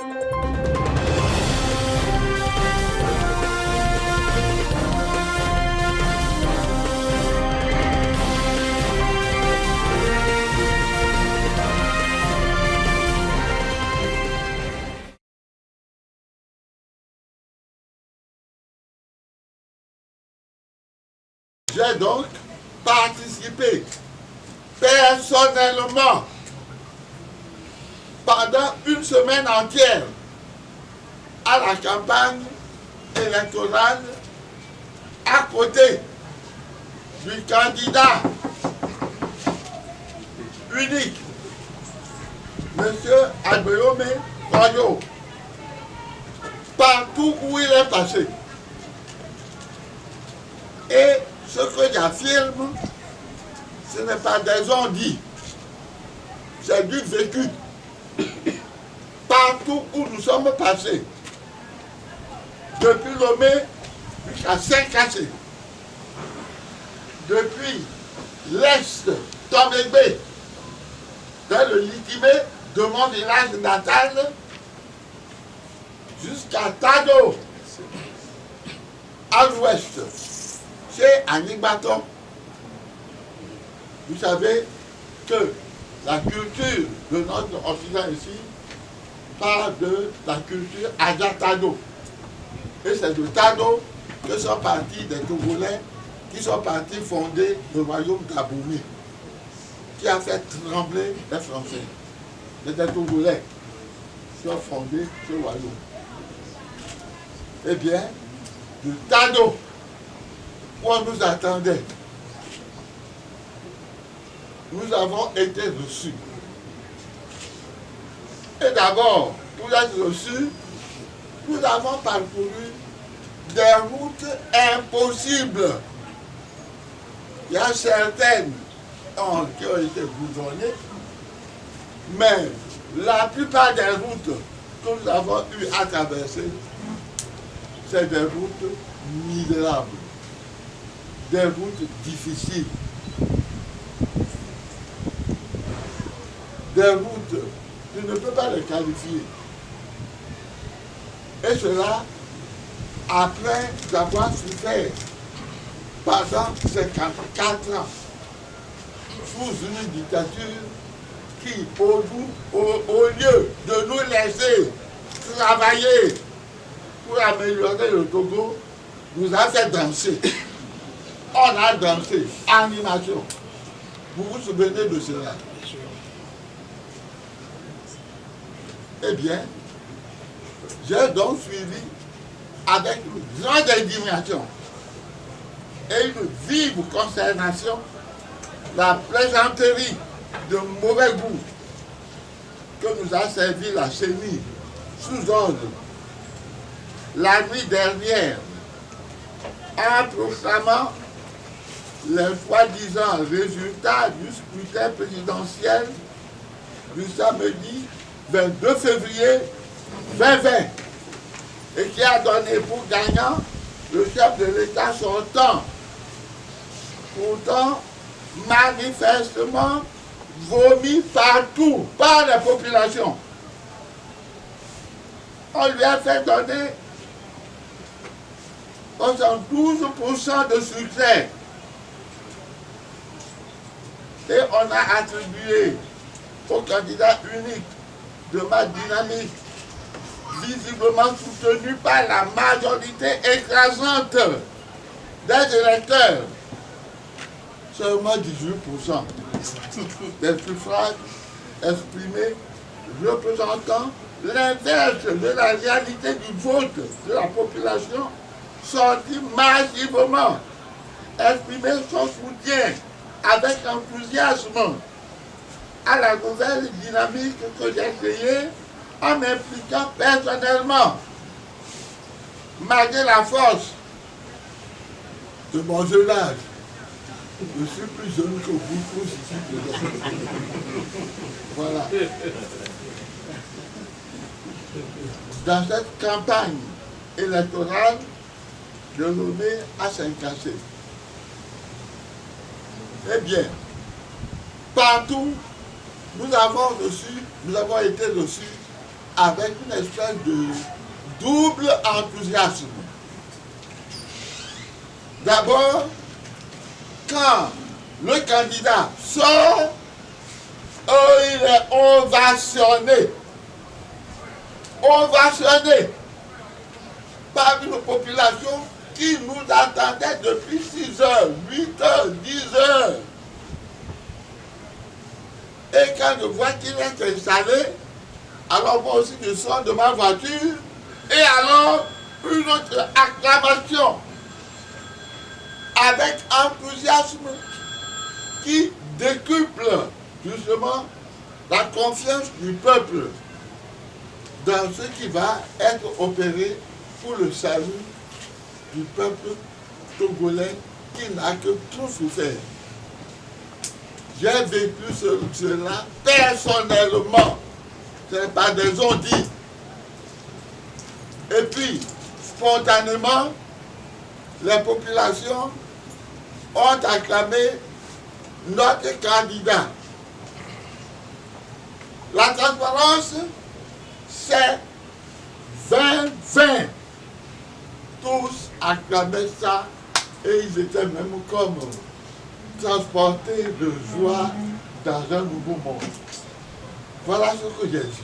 J'ai donc participé personnellement pendant une semaine entière à la campagne électorale à côté du candidat unique, M. Agbeyome Royo, partout où il est passé. Et ce que j'affirme, ce n'est pas des on-dit, c'est du vécu. Partout où nous sommes passés, depuis Lomé jusqu'à Saint-Cassé, depuis l'Est, Tomébé, dans le Litimé de mon village natal, jusqu'à Tado, à l'ouest, chez Annick Baton. Vous savez que la culture de notre Occident ici parle de la culture Adja-Tado. Et c'est de Tado que sont partis des Togolais qui sont partis fonder le royaume d'Aboumé, qui a fait trembler les Français. C'est des Togolais qui ont fondé ce royaume. Eh bien, de Tado, où on nous attendait, nous avons été reçus. Et d'abord, pour être reçus, nous avons parcouru des routes impossibles. Il y a certaines qui ont été goudronnées, mais la plupart des routes que nous avons eu à traverser, c'est des routes misérables, des routes difficiles, des routes, tu ne peux pas les qualifier. Et cela, après avoir souffert pendant 54 ans, sous une dictature qui, au lieu de nous laisser travailler pour améliorer le Togo, nous a fait danser. On a dansé, animation. Vous vous souvenez de cela? Eh bien, j'ai donc suivi avec une grande indignation et une vive consternation la plaisanterie de mauvais goût que nous a servi la CENI sous ordre la nuit dernière en proclamant les soi-disant résultats du scrutin présidentiel du samedi 22 février 2020 et qui a donné pour gagnant le chef de l'État sortant, pourtant manifestement vomi partout par la population. On lui a fait donner 72% de succès et on a attribué au candidat unique de ma dynamique, visiblement soutenu par la majorité écrasante des électeurs, seulement 18% des suffrages exprimés représentant l'inverse de la réalité du vote de la population sortie massivement, exprimer son soutien avec enthousiasme à la nouvelle dynamique que j'ai créée en m'impliquant personnellement, malgré la force de mon jeune âge. Je suis plus jeune que vous tous ici. Voilà. Dans cette campagne électorale de Lomé à Saint-Cassé, eh bien, partout, nous avons été reçus avec une espèce de double enthousiasme. D'abord, quand le candidat sort, il est ovationné. Ovationné par une population qui nous attendait depuis 6 heures, 8 heures, 10 heures. Et quand je vois qu'il est installé, alors moi aussi je sors de ma voiture, et alors une autre acclamation avec enthousiasme qui décuple justement la confiance du peuple dans ce qui va être opéré pour le salut du peuple togolais qui n'a que trop souffert. J'ai vécu cela personnellement, ce n'est pas des on-dit. Et puis, spontanément, les populations ont acclamé notre candidat. La transparence, c'est 20-20. Tous acclamaient ça et ils étaient même comme transportés de joie dans un nouveau monde. Voilà ce que j'ai dit.